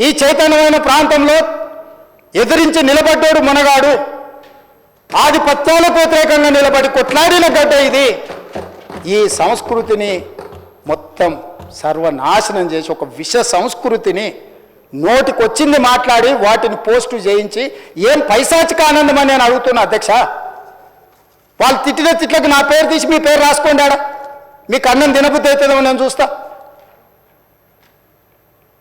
ఈ చైతన్యమైన ప్రాంతంలో ఎదిరించి నిలబడ్డాడు మునగాడు. ఆధిపత్యాలకు వ్యతిరేకంగా నిలబడి కొట్లాడిన గడ్డ ఇది. ఈ సంస్కృతిని మొత్తం సర్వనాశనం చేసి ఒక విష సంస్కృతిని నోటికొచ్చింది మాట్లాడి వాటిని పోస్టు చేయించి ఏం పైశాచిక ఆనందం అని నేను అడుగుతున్నా అధ్యక్ష. వాళ్ళు తిట్టిన తిట్లకు నా పేరు తీసి మీ పేరు రాసుకోండాడా? మీకు అన్నం తినబుద్ధి అవుతుందేమో నేను చూస్తా.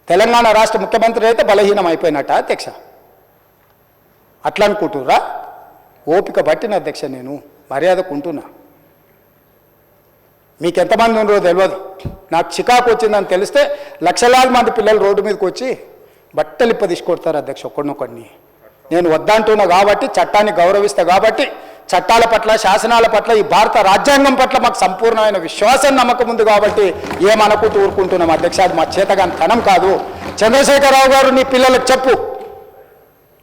తెలంగాణ రాష్ట్ర ముఖ్యమంత్రి అయితే బలహీనం అయిపోయినట్ట అధ్యక్ష? అట్లా అనుకుంటుర్రా? ఓపిక పట్టిన అధ్యక్ష, నేను మర్యాదకుంటున్నా. మీకు ఎంతమంది ఉన్నారో తెలియదు. నాకు చికాకు వచ్చిందని తెలిస్తే లక్షలాది మంది పిల్లలు రోడ్డు మీదకి వచ్చి బట్టలిప్ప తీసుకొడతారు అధ్యక్ష ఒక్కడినొక్కడిని. నేను వద్దంటున్నా కాబట్టి, చట్టాన్ని గౌరవిస్తా కాబట్టి, చట్టాల పట్ల శాసనాల పట్ల ఈ భారత రాజ్యాంగం పట్ల మాకు సంపూర్ణమైన విశ్వాసం నమ్మకం ఉంది కాబట్టి ఏమనుకుంటూ ఊరుకుంటున్నాం అధ్యక్ష. అది మా చేతగాని తనం కాదు. చంద్రశేఖరరావు గారు నీ పిల్లలకు చెప్పు,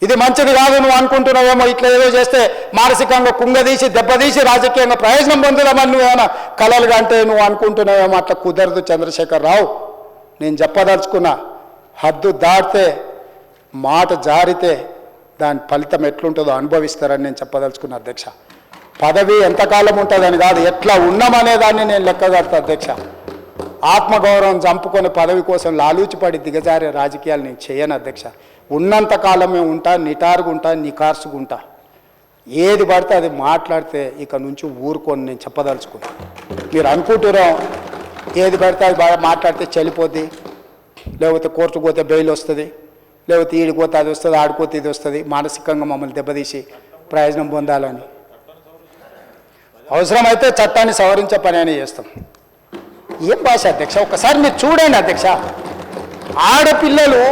ఇది మంచిది కాదు, నువ్వు అనుకుంటున్నావేమో ఇట్లా ఏదో చేస్తే మానసికంగా కుంగదీసి దెబ్బతీసి రాజకీయంగా ప్రయోజనం పొందుదామని నువ్వేమైనా కలలుగా అంటే నువ్వు అనుకుంటున్నావేమో. అట్లా కుదరదు చంద్రశేఖరరావు. నేను చెప్పదలుచుకున్నా, హద్దు దాటితే మాట జారితే దాని ఫలితం ఎట్లుంటుందో అనుభవిస్తారని నేను చెప్పదలుచుకున్నా అధ్యక్ష. పదవి ఎంతకాలం ఉంటుందని కాదు, ఎట్లా ఉన్నామనేదాన్ని నేను లెక్కగడతా అధ్యక్ష. ఆత్మగౌరవం చంపుకొని పదవి కోసం లాలూచిపడి దిగజారే రాజకీయాలు నేను చేయను అధ్యక్ష. ఉన్నంతకాలమే ఉంటా, నిటారుగుంటా, నికార్సుగుంటా. ఏది పడితే అది మాట్లాడితే ఇక నుంచి ఊరుకొని నేను చెప్పదలుచుకున్నా. మీరు అనుకుంటున్నాం ఏది పడితే అది బాగా మాట్లాడితే చెల్లిపోద్ది, లేకపోతే కోర్టుకు పోతే బెయిల్ వస్తుంది, లేకపోతే ఈడిపోతే అది వస్తుంది, ఆడిపోతే ఇది వస్తుంది, మానసికంగా మమ్మల్ని దెబ్బతీసి ప్రయోజనం పొందాలని. అవసరమైతే చట్టాన్ని సవరించే పని అని చేస్తాం. ఏం భాష అధ్యక్ష? ఒకసారి మీరు చూడండి అధ్యక్ష. ఆడపిల్లలు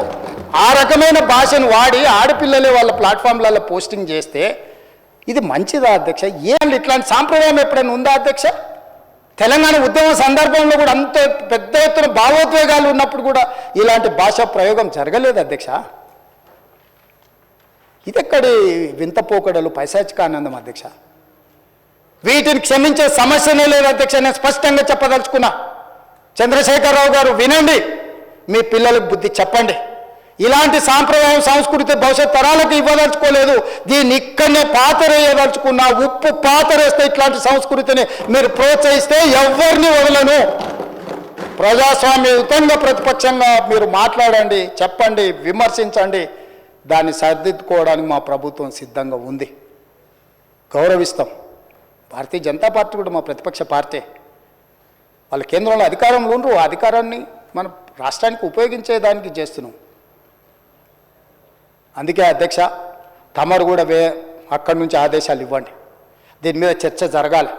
ఆ రకమైన భాషను వాడి ఆడపిల్లలే వాళ్ళ ప్లాట్ఫామ్లలో పోస్టింగ్ చేస్తే ఇది మంచిదా అధ్యక్ష? ఏం ఇట్లాంటి సాంప్రదాయం ఎప్పుడైనా ఉందా అధ్యక్ష? తెలంగాణ ఉద్యమ సందర్భంలో కూడా అంత పెద్ద ఎత్తున భావోద్వేగాలు ఉన్నప్పుడు కూడా ఇలాంటి భాషా ప్రయోగం జరగలేదు అధ్యక్ష. ఇదెక్కడి వింత పోకడలు, పైశాచిక ఆనందం అధ్యక్ష? వీటిని క్షమించే సమస్యనే లేదు అధ్యక్ష. నేను స్పష్టంగా చెప్పదలుచుకున్నా. చంద్రశేఖరరావు గారు వినండి, మీ పిల్లలకు బుద్ధి చెప్పండి. ఇలాంటి సాంప్రదాయం సంస్కృతి భవిష్యత్ తరాలకు ఇవ్వదలుచుకోలేదు. దీన్ని ఇక్కడనే పాతరేయదలుచుకున్నా. ఉప్పు పాతరేస్తే ఇట్లాంటి సంస్కృతిని మీరు ప్రోత్సహిస్తే ఎవరిని వదలను. ప్రజాస్వామ్యయుతంగా ప్రతిపక్షంగా మీరు మాట్లాడండి, చెప్పండి, విమర్శించండి. దాన్ని సరిదిద్దుకోవడానికి మా ప్రభుత్వం సిద్ధంగా ఉంది. గౌరవిస్తాం. భారతీయ జనతా పార్టీ కూడా మా ప్రతిపక్ష పార్టీ. వాళ్ళ కేంద్రంలో అధికారంలో ఉండరు. ఆ అధికారాన్ని మన రాష్ట్రానికి ఉపయోగించేదానికి చేస్తున్నాం. అందుకే అధ్యక్ష, తమరు కూడా అక్కడి నుంచి ఆదేశాలు ఇవ్వండి. దీని మీద చర్చ జరగాలి.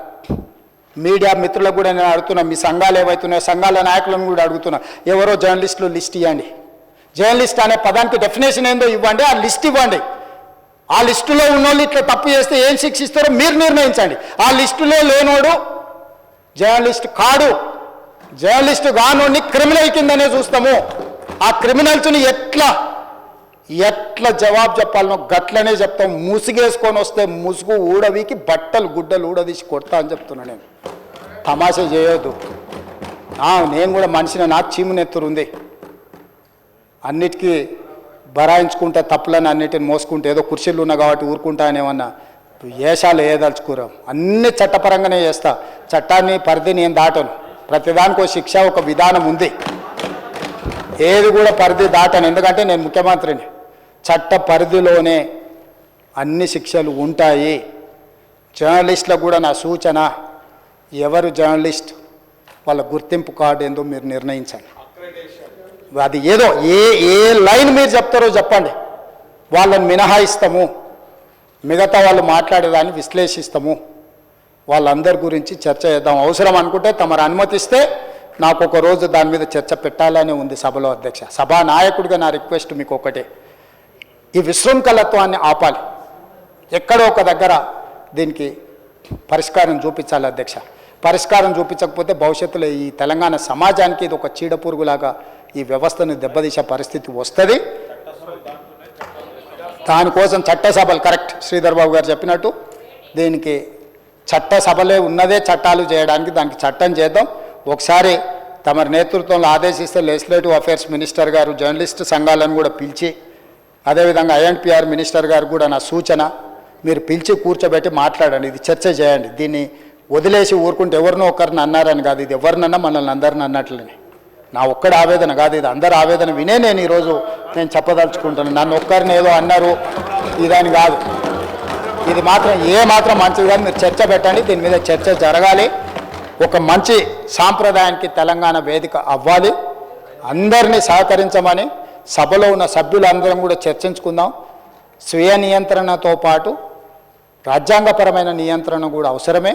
మీడియా మిత్రులకు కూడా నేను అడుగుతున్నా, మీ సంఘాలు ఏవైతున్నాయో సంఘాల నాయకులను కూడా అడుగుతున్నా, ఎవరో జర్నలిస్టులు లిస్ట్ ఇవ్వండి. జర్నలిస్ట్ అనే పదానికి డెఫినేషన్ ఏందో ఇవ్వండి, ఆ లిస్ట్ ఇవ్వండి. ఆ లిస్టులో ఉన్నోళ్ళు ఇట్లా తప్పు చేస్తే ఏం శిక్షిస్తారో మీరు నిర్ణయించండి. ఆ లిస్టులో లేనోడు జర్నలిస్ట్ కాడు. జర్నలిస్టు కానోడిని క్రిమినల్ కిందనే చూస్తాము. ఆ క్రిమినల్స్ని ఎట్లా జవాబు చెప్పాలనో గట్లనే చెప్తాం. ముసుగేసుకొని వస్తే ముసుగు ఊడవీకి బట్టలు గుడ్డలు ఊడదీసి కొడతా అని చెప్తున్నా. నేను తమాషా చేయొద్దు. నేను కూడా మనిషిని, నాకు చీమునెత్తురు ఉంది. అన్నిటికీ బరాయించుకుంటే తప్పులని అన్నిటిని మోసుకుంటే ఏదో కుర్చీలు ఉన్నా కాబట్టి ఊరుకుంటా అని ఏమన్నా ఏషాలు వేయదలుచుకోరాం. అన్ని చట్టపరంగానే చేస్తా. చట్టాన్ని పరిధి నేను దాటను. ప్రతిదానికి ఒక శిక్ష, ఒక విధానం ఉంది. ఏది కూడా పరిధి దాటను. ఎందుకంటే నేను ముఖ్యమంత్రిని. చట్ట పరిధిలోనే అన్ని శిక్షలు ఉంటాయి. జర్నలిస్టులకు కూడా నా సూచన, ఎవరు జర్నలిస్ట్ వాళ్ళ గుర్తింపు కార్డు ఏందో మీరు నిర్ణయించండి. అది ఏదో ఏ లైన్ మీరు చెప్తారో చెప్పండి. వాళ్ళని మినహాయిస్తాము, మిగతా వాళ్ళు మాట్లాడేదాన్ని విశ్లేషిస్తాము. వాళ్ళందరి గురించి చర్చ చేద్దాం. అవసరం అనుకుంటే తమరు అనుమతిస్తే నాకు ఒక రోజు దాని మీద చర్చ పెట్టాలని ఉంది సభలో అధ్యక్ష. సభా నాయకుడిగా నా రిక్వెస్ట్ మీకు ఒకటే, ఈ విశృంఖలత్వాన్ని ఆపాలి. ఎక్కడో ఒక దగ్గర దీనికి పరిష్కారం చూపించాలి అధ్యక్ష. పరిష్కారం చూపించకపోతే భవిష్యత్తులో ఈ తెలంగాణ సమాజానికి ఇది ఒక చీడపురుగులాగా ఈ వ్యవస్థను దెబ్బతీసే పరిస్థితి వస్తుంది. దానికోసం చట్టసభలు, కరెక్ట్ శ్రీధర్ బాబు గారు చెప్పినట్టు, దీనికి చట్టసభలే ఉన్నదే చట్టాలు చేయడానికి. దానికి చట్టం చేద్దాం. ఒకసారి తమ నేతృత్వంలో ఆదేశిస్తే లెజిస్లేటివ్ అఫేర్స్ మినిస్టర్ గారు జర్నలిస్ట్ సంఘాలను కూడా పిలిచి, అదేవిధంగా ఐఎన్పిఆర్ మినిస్టర్ గారు కూడా నా సూచన, మీరు పిలిచి కూర్చోబెట్టి మాట్లాడండి, ఇది చర్చ చేయండి. దీన్ని వదిలేసి ఊరుకుంటే ఎవరినో ఒకరిని అన్నారని కాదు, ఇది ఎవరినన్నా మనల్ని అందరిని అన్నట్లనే. నా ఒక్కడి ఆవేదన కాదు, ఇది అందరి ఆవేదన వినే నేను ఈరోజు చెప్పదలుచుకుంటున్నాను. నన్ను ఒక్కరిని ఏదో అన్నారు ఇదని కాదు, ఇది మాత్రం మాత్రం మంచిది కాదు. మీరు చర్చ పెట్టండి, దీని మీద చర్చ జరగాలి. ఒక మంచి సాంప్రదాయానికి తెలంగాణ వేదిక అవ్వాలి. అందరినీ సహకరించమని సభలో ఉన్న సభ్యులందరం కూడా చర్చించుకుందాం. స్వీయ నియంత్రణతో పాటు రాజ్యాంగపరమైన నియంత్రణ కూడా అవసరమే.